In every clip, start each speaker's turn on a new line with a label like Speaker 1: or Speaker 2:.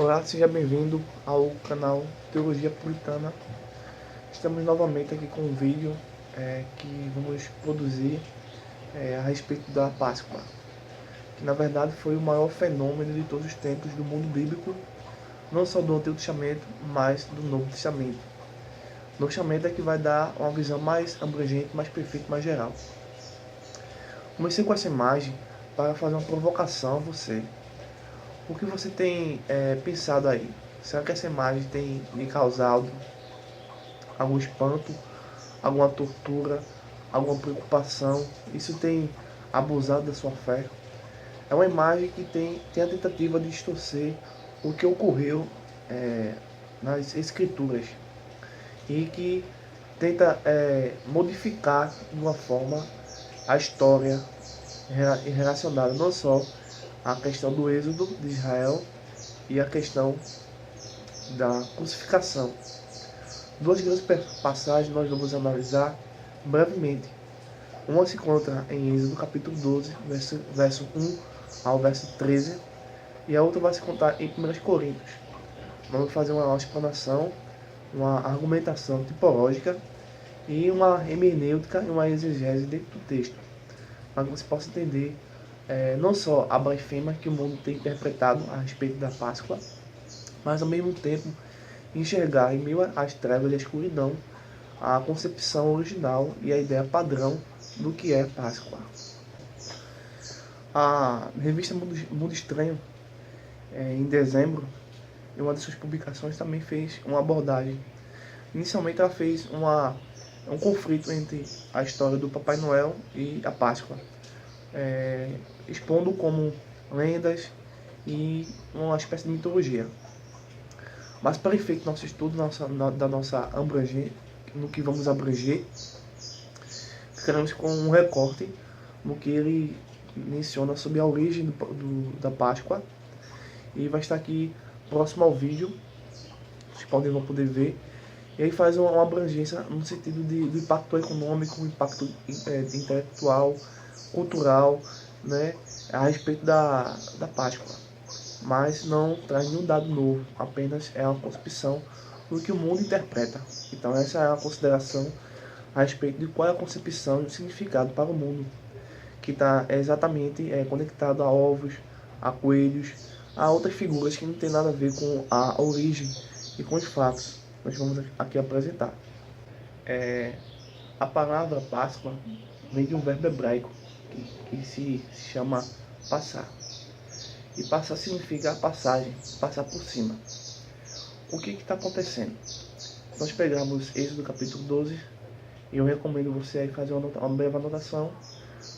Speaker 1: Olá, seja bem-vindo ao canal Teologia Puritana. Estamos novamente aqui com um vídeo que vamos produzir a respeito da Páscoa, que na verdade foi o maior fenômeno de todos os tempos do mundo bíblico, não só do Antigo Testamento, mas do Novo Testamento. O Novo Testamento é que vai dar uma visão mais abrangente, mais perfeita, mais geral. Comecei com essa imagem para fazer uma provocação a você. O que você tem pensado aí? Será que essa imagem tem lhe causado algum espanto, alguma tortura, alguma preocupação? Isso tem abusado da sua fé? É uma imagem que tem a tentativa de distorcer o que ocorreu nas Escrituras e que tenta modificar de uma forma a história relacionada não só à questão do êxodo de Israel e a questão da crucificação. Duas grandes passagens nós vamos analisar brevemente. Uma se encontra em Êxodo capítulo 12, verso 1 ao verso 13, e a outra vai se encontrar em 1 Coríntios. Vamos fazer uma explanação, uma argumentação tipológica e uma hermenêutica e uma exegese dentro do texto, para que você possa entender não só a blasfêmia que o mundo tem interpretado a respeito da Páscoa, mas ao mesmo tempo enxergar em meio às trevas e à escuridão a concepção original e a ideia padrão do que é Páscoa. A revista Mundo Estranho, em dezembro, em uma de suas publicações, também fez uma abordagem. Inicialmente ela fez um conflito entre a história do Papai Noel e a Páscoa, expondo como lendas e uma espécie de mitologia. Mas para efeito do nosso estudo, da nossa abrangência, no que vamos abranger, ficaremos com um recorte no que ele menciona sobre a origem da Páscoa, e vai estar aqui próximo ao vídeo, vocês vão poder ver. E aí faz uma abrangência no sentido do impacto econômico, impacto intelectual, cultural, né, a respeito da Páscoa. Mas não traz nenhum dado novo, apenas é uma concepção do que o mundo interpreta. Então essa é a consideração a respeito de qual é a concepção e o significado para o mundo, que está exatamente conectado a ovos, a coelhos, a outras figuras que não tem nada a ver com a origem e com os fatos. Nós vamos aqui apresentar. A palavra Páscoa vem de um verbo hebraico que se chama passar. E passar significa a passagem, passar por cima. O que está acontecendo? Nós pegamos Êxodo capítulo 12, e eu recomendo você aí fazer uma breve anotação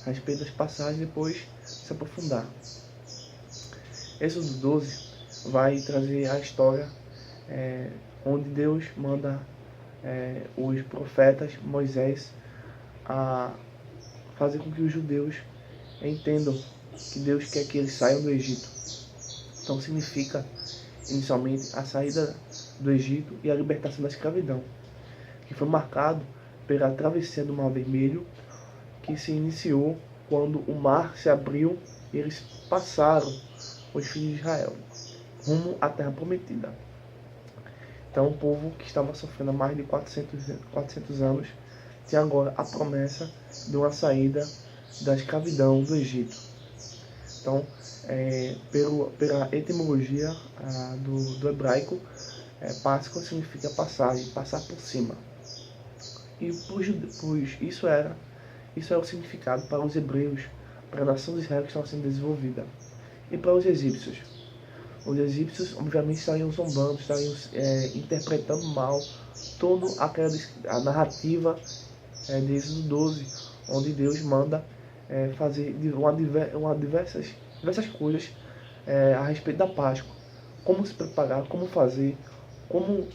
Speaker 1: a respeito das passagens e depois se aprofundar. Êxodo 12 vai trazer a história onde Deus manda os profetas, Moisés, a fazer com que os judeus entendam que Deus quer que eles saiam do Egito. Então significa inicialmente a saída do Egito e a libertação da escravidão, que foi marcado pela travessia do Mar Vermelho, que se iniciou quando o mar se abriu e eles passaram, os filhos de Israel, rumo à Terra Prometida. Então o povo que estava sofrendo há mais de 400 anos tinha agora a promessa de uma saída da escravidão do Egito. Então, pela etimologia do hebraico, Páscoa significa passagem, passar por cima. E isso era o significado para os hebreus, para a nação de Israel que estava sendo desenvolvida. E para os egípcios? Os egípcios, obviamente, estariam zombando, estariam interpretando mal toda a narrativa de Êxodo 12, onde Deus manda fazer diversas coisas a respeito da Páscoa. Como se preparar, como fazer, como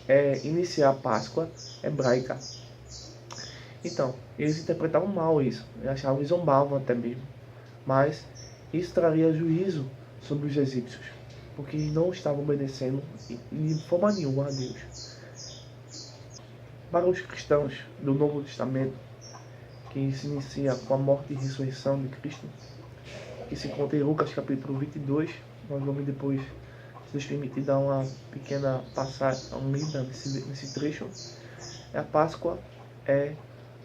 Speaker 1: iniciar a Páscoa hebraica. Então, eles interpretavam mal isso, achavam e zombavam até mesmo. Mas isso traria juízo sobre os egípcios, porque eles não estavam obedecendo de forma nenhuma a Deus. Para os cristãos do Novo Testamento, que se inicia com a morte e ressurreição de Cristo, que se encontra em Lucas capítulo 22, nós vamos depois Se Deus permitir dar uma pequena passagem, uma lida nesse trecho, a Páscoa é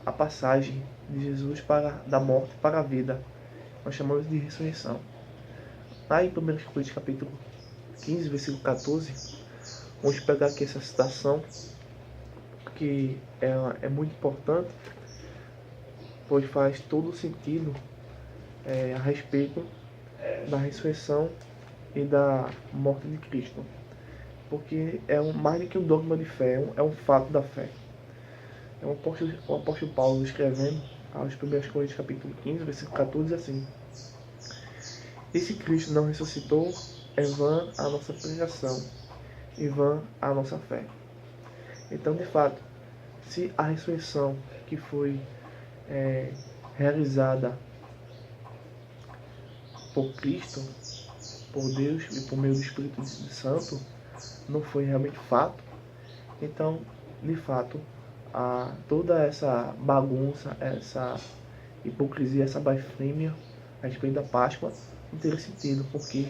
Speaker 1: a passagem de Jesus da morte para a vida. Nós chamamos de ressurreição. Lá em 1 Coríntios capítulo 15, versículo 14, vamos pegar aqui essa citação, que é muito importante, pois faz todo sentido a respeito da ressurreição e da morte de Cristo. Porque mais do que um dogma de fé, é um fato da fé. O apóstolo Paulo escrevendo aos 1 Coríntios capítulo 15, versículo 14, diz assim: e se Cristo não ressuscitou, é vã a nossa pregação e vã a nossa fé. Então, de fato, se a ressurreição que foi realizada por Cristo, por Deus e por meio do Espírito Santo, não foi realmente fato, então, de fato, toda essa bagunça, essa hipocrisia, essa blasfêmia a respeito da Páscoa não teria sentido, porque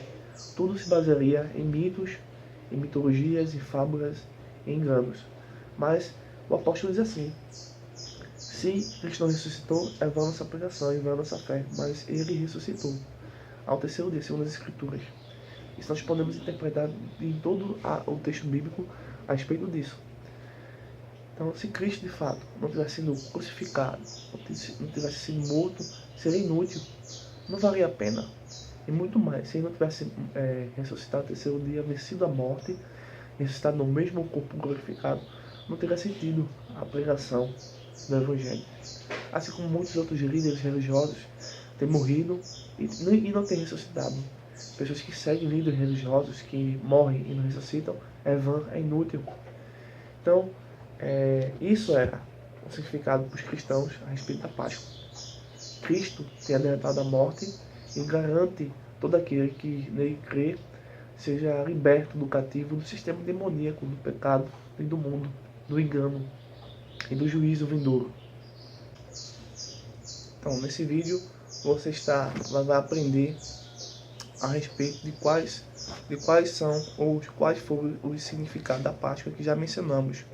Speaker 1: tudo se basearia em mitos, em mitologias, em fábulas, em enganos. Mas o apóstolo diz assim: se Cristo não ressuscitou, é vã a nossa pregação e vã a nossa fé, mas ele ressuscitou ao terceiro dia, segundo as Escrituras. Isso nós podemos interpretar em todo o texto bíblico a respeito disso. Então, se Cristo de fato não tivesse sido crucificado, não tivesse sido morto, seria inútil, não valia a pena. E muito mais, se ele não tivesse ressuscitado no terceiro dia, vencido a morte, ressuscitado no mesmo corpo glorificado, não teria sentido a pregação do Evangelho. Assim como muitos outros líderes religiosos têm morrido e não têm ressuscitado. Pessoas que seguem líderes religiosos, que morrem e não ressuscitam, é vã, é inútil. Então, isso era o significado para os cristãos a respeito da Páscoa. Cristo tem derrotado a morte e garante todo aquele que nele crê seja liberto do cativo do sistema demoníaco, do pecado e do mundo, do engano e do juízo vindouro. Então, nesse vídeo você vai aprender a respeito de quais são ou quais foram os significados da Páscoa que já mencionamos,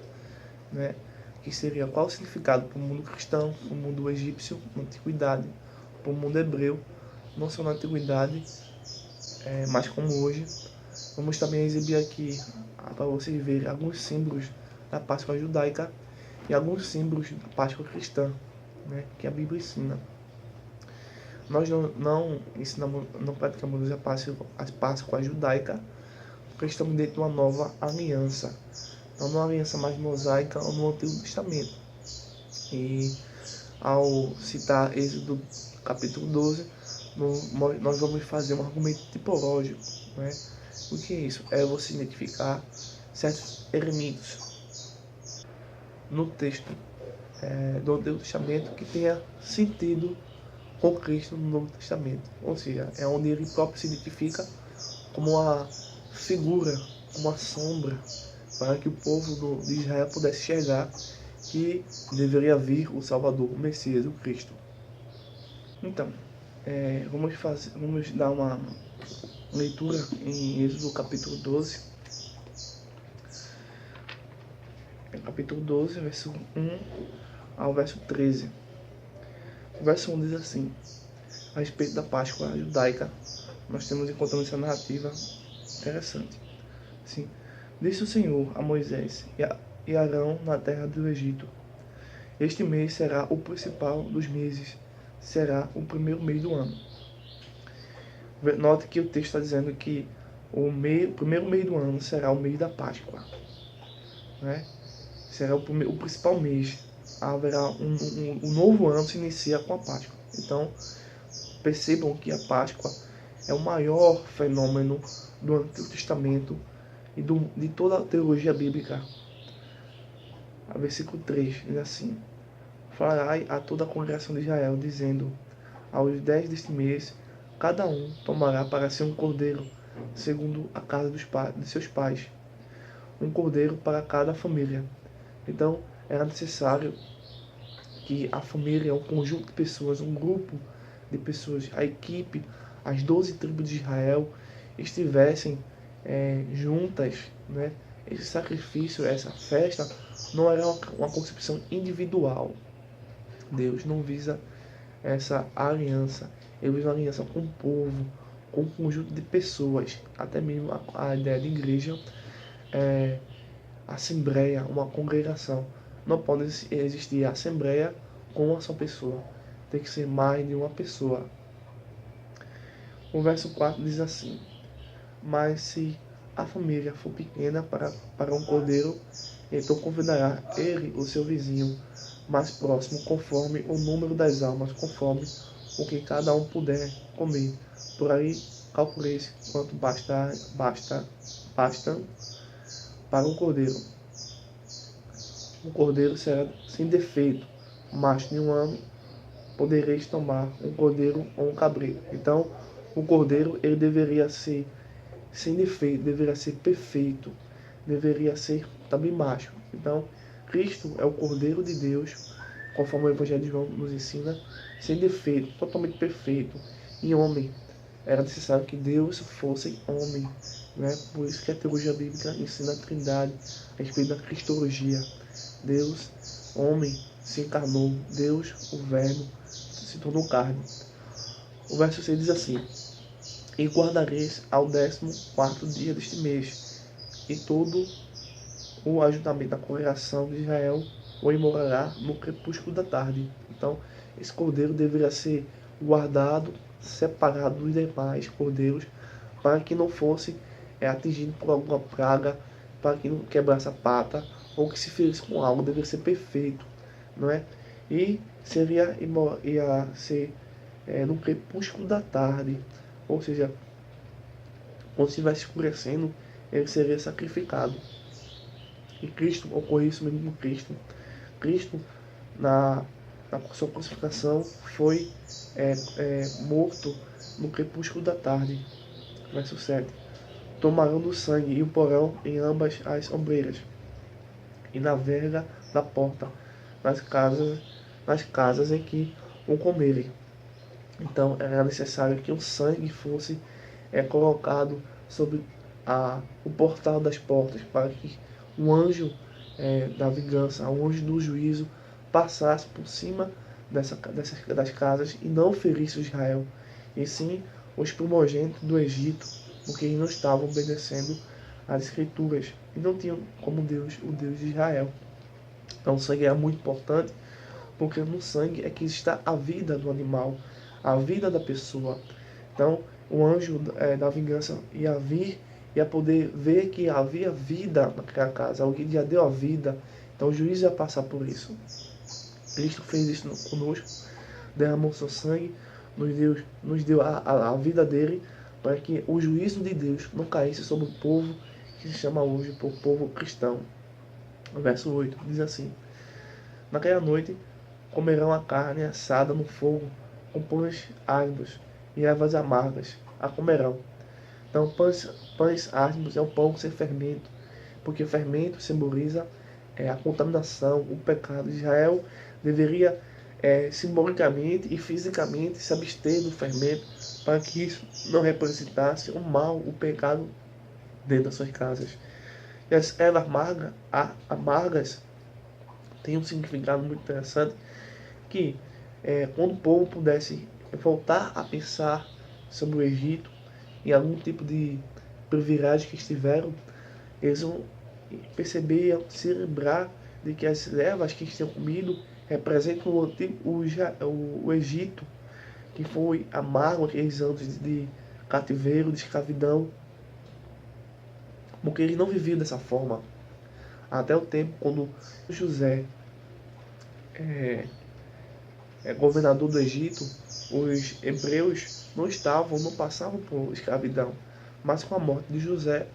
Speaker 1: né? Que seria qual o significado para o mundo cristão, para o mundo egípcio na antiguidade, para o mundo hebreu, não só na antiguidade, mas como hoje. Vamos também exibir aqui para vocês verem alguns símbolos da Páscoa judaica e alguns símbolos da Páscoa cristã, né, que a Bíblia ensina. Nós não ensinamos, não praticamos a Páscoa judaica, porque estamos dentro de uma nova aliança, não numa aliança mais mosaica ou no Antigo Testamento. E ao citar Êxodo capítulo 12, nós vamos fazer um argumento tipológico, né? O que é isso? É você identificar certos elementos no texto do Antigo Testamento que tenha sentido com Cristo no Novo Testamento. Ou seja, é onde ele próprio se identifica como uma figura, como uma sombra, para que o povo de Israel pudesse enxergar que deveria vir o Salvador, o Messias, o Cristo. Então, vamos dar uma leitura em Êxodo capítulo 12. Capítulo 12, verso 1 ao verso 13. O verso 1 diz assim: a respeito da Páscoa judaica, nós encontramos essa narrativa interessante. Assim, disse o Senhor a Moisés e Arão na terra do Egito: este mês será o principal dos meses, será o primeiro mês do ano. Note que o texto está dizendo que o primeiro mês do ano será o mês da Páscoa, né? Será o principal mês. Haverá um novo ano se inicia com a Páscoa. Então, percebam que a Páscoa é o maior fenômeno do Antigo Testamento e de toda a teologia bíblica. A versículo 3 diz assim: farai a toda a congregação de Israel, dizendo: aos 10 deste mês, cada um tomará para si um cordeiro, segundo a casa de seus pais, um cordeiro para cada família. Então, era necessário que a família, um conjunto de pessoas, um grupo de pessoas, a equipe, as 12 tribos de Israel, estivessem juntas, né? Esse sacrifício, essa festa, não era uma concepção individual. Deus não visa essa aliança. Ele visa uma aliança com o povo, com um conjunto de pessoas. Até mesmo a ideia de igreja, assembleia, uma congregação. Não pode existir assembleia com uma só pessoa. Tem que ser mais de uma pessoa. O verso 4 diz assim: mas se a família for pequena para um cordeiro, então convidará ele o seu vizinho mais próximo, conforme o número das almas, conforme o que cada um puder comer. Por aí calculeis quanto basta para um cordeiro. O cordeiro será sem defeito, macho de um ano, podereis tomar um cordeiro ou um cabrito. Então, o cordeiro ele deveria ser sem defeito, deveria ser perfeito, deveria ser também macho. Então, Cristo é o Cordeiro de Deus, conforme o Evangelho de João nos ensina, sem defeito, totalmente perfeito. E homem, era necessário que Deus fosse homem, né? Por isso que a teologia bíblica ensina a Trindade, a respeito da Cristologia. Deus, homem, se encarnou, Deus, o Verbo, se tornou carne. O verso 6 diz assim: e guardareis ao 14º dia deste mês, e todo o ajuntamento da congregação de Israel o imorará no crepúsculo da tarde. Então, esse cordeiro deveria ser guardado, separado dos demais cordeiros, para que não fosse atingido por alguma praga, para que não quebrasse a pata, ou que se ferisse com algo, deveria ser perfeito, não é? E ia ser no crepúsculo da tarde, ou seja, quando estivesse escurecendo, ele seria sacrificado. E Cristo, ocorreu isso mesmo com Cristo. Cristo, na sua crucificação, foi morto no crepúsculo da tarde. Verso 7. Tomarão do sangue e o porão em ambas as ombreiras, e na verga da porta, nas casas em que o comerem. Então era necessário que o sangue fosse colocado sobre o portal das portas, para que o anjo da vingança, o anjo do juízo, passasse por cima das casas e não ferisse Israel, e sim os primogênitos do Egito, porque eles não estavam obedecendo às escrituras e não tinham como Deus o Deus de Israel. Então o sangue é muito importante, porque no sangue é que está a vida do animal, a vida da pessoa. Então o anjo da vingança ia vir, ia poder ver que havia vida naquela casa, alguém já deu a vida, então o juiz ia passar por isso. Cristo fez isso conosco, derramou seu sangue, nos deu a vida dele, para que o juízo de Deus não caísse sobre o povo que se chama hoje por povo cristão. O verso 8 diz assim: naquela noite comerão a carne assada no fogo, com pães ácidos e ervas amargas a comerão. Então, pães ácidos é o pão sem fermento, porque o fermento simboliza a contaminação, o pecado. Israel deveria simbolicamente e fisicamente se abster do fermento, para que isso não representasse o mal, o pecado dentro das suas casas. E as ervas amargas têm um significado muito interessante, que quando o povo pudesse voltar a pensar sobre o Egito e algum tipo de privilégio que estiveram, eles vão perceber, se lembrar de que as ervas que eles tinham comido representam o Egito, que foi amargo aqueles anos de cativeiro, de escravidão, porque eles não viviam dessa forma. Até o tempo quando José governador do Egito, os hebreus não passavam por escravidão, mas com a morte de José,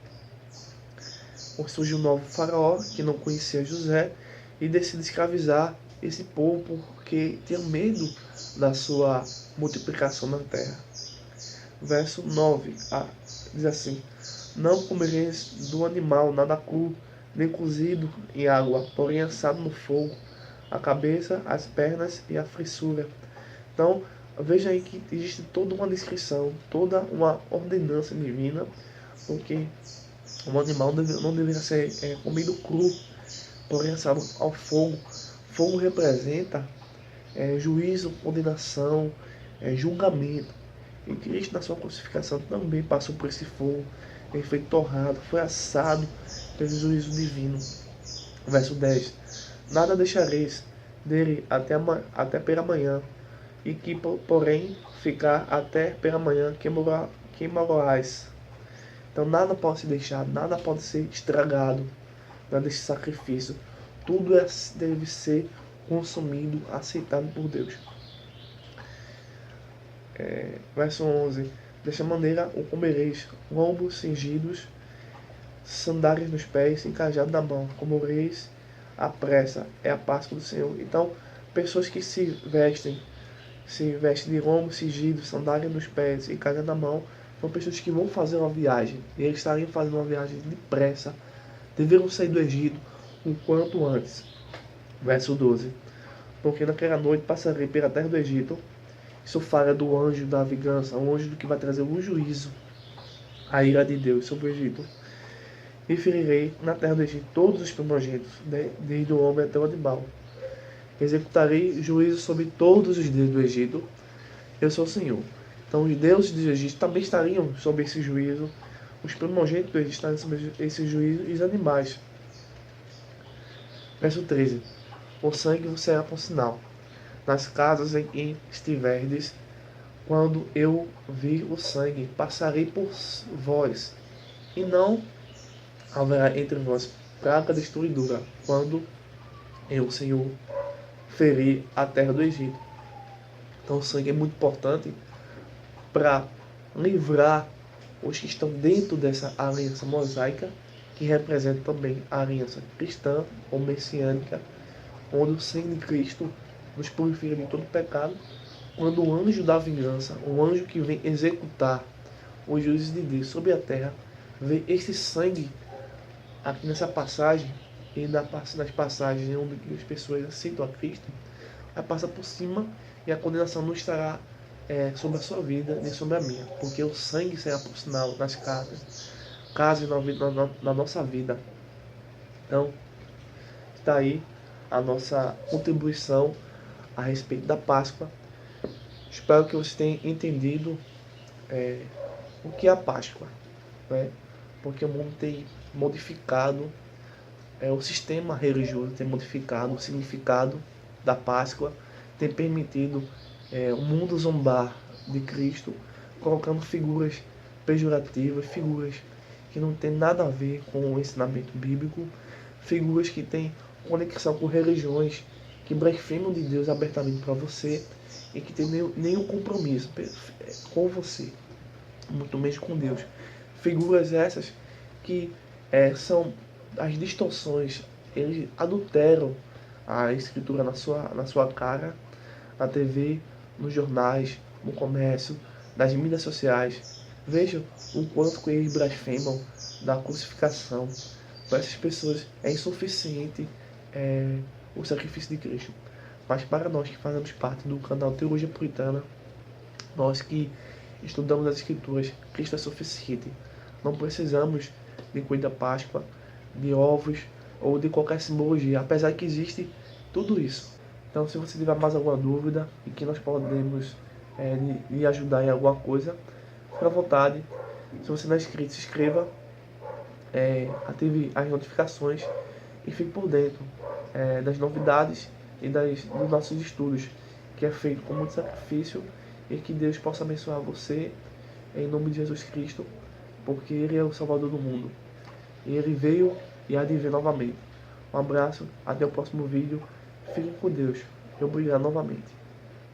Speaker 1: surgiu um novo faraó que não conhecia José e decide escravizar esse povo porque tinha medo da sua multiplicação na terra. Verso 9 diz assim: não comereis do animal nada cru, nem cozido em água, porém assado no fogo, a cabeça, as pernas e a frissura. Então, veja aí que existe toda uma descrição, toda uma ordenança divina, porque Um animal não deveria ser comido cru, porém assado ao fogo. Fogo representa juízo, condenação, julgamento. E Cristo, na sua crucificação, também passou por esse fogo. Ele foi torrado, foi assado pelo juízo divino. Verso 10. Nada deixareis dele até pela manhã, e que, porém, ficar até pela manhã queimarás. Então nada pode ser deixado, nada pode ser estragado desse sacrifício. Tudo deve ser consumido, aceitado por Deus. Verso 11. Desta maneira o comereis, lombos cingidos, sandálias nos pés e cajado na mão. Comereis à pressa, é a Páscoa do Senhor. Então, pessoas que se vestem de lombos cingidos, sandália nos pés e cajado na mão, são pessoas que vão fazer uma viagem. E eles estariam fazendo uma viagem depressa. Deveriam sair do Egito o quanto antes. Verso 12. Porque naquela noite passarei pela terra do Egito. Isso fala do anjo da vingança, o anjo que vai trazer o juízo, a ira de Deus sobre o Egito. E ferirei na terra do Egito todos os primogênitos, desde o homem até o animal. Executarei juízo sobre todos os deuses do Egito. Eu sou o Senhor. Então os deuses do Egito também estariam sob esse juízo. Os primogênitos do Egito estariam sob esse juízo e os animais. Verso 13. O sangue vos será por sinal nas casas em que estiverdes. Quando eu vir o sangue, passarei por vós, e não haverá entre vós praga destruidora, quando eu, Senhor, ferir a terra do Egito. Então o sangue é muito importante para livrar os que estão dentro dessa aliança mosaica, que representa também a aliança cristã ou messiânica, onde o sangue de Cristo nos purifica de todo pecado. Quando o anjo da vingança, o anjo que vem executar os juízes de Deus sobre a terra, vê esse sangue aqui nessa passagem e nas passagens onde as pessoas aceitam a Cristo, vai passar por cima e a condenação não estará sobre a sua vida nem sobre a minha, porque o sangue será por sinal nas casas na nossa vida. Então, está aí a nossa contribuição a respeito da Páscoa. Espero que você tenha entendido o que é a Páscoa, né? Porque o mundo tem modificado, o sistema religioso tem modificado o significado da Páscoa, tem permitido o mundo zombar de Cristo, colocando figuras pejorativas, figuras que não tem nada a ver com o ensinamento bíblico, figuras que têm conexão com religiões que blasfemam de Deus abertamente para você e que tem nenhum compromisso com você, muito menos com Deus. Figuras essas que são as distorções, eles adulteram a escritura na sua cara, na TV, nos jornais, no comércio, nas mídias sociais. Vejam o quanto eles blasfemam da crucificação. Para essas pessoas é insuficiente o sacrifício de Cristo. Mas para nós que fazemos parte do canal Teologia Puritana, nós que estudamos as Escrituras, Cristo é suficiente. Não precisamos de coelho da Páscoa, de ovos ou de qualquer simbologia, apesar que existe tudo isso. Então, se você tiver mais alguma dúvida e que nós podemos lhe ajudar em alguma coisa, fique à vontade. Se você não é inscrito, se inscreva, ative as notificações e fique por dentro das novidades e dos nossos estudos, que é feito com muito sacrifício, e que Deus possa abençoar você em nome de Jesus Cristo, porque Ele é o Salvador do mundo. E Ele veio e há de vir novamente. Um abraço, até o próximo vídeo. Fiquem com Deus. E obrigado novamente.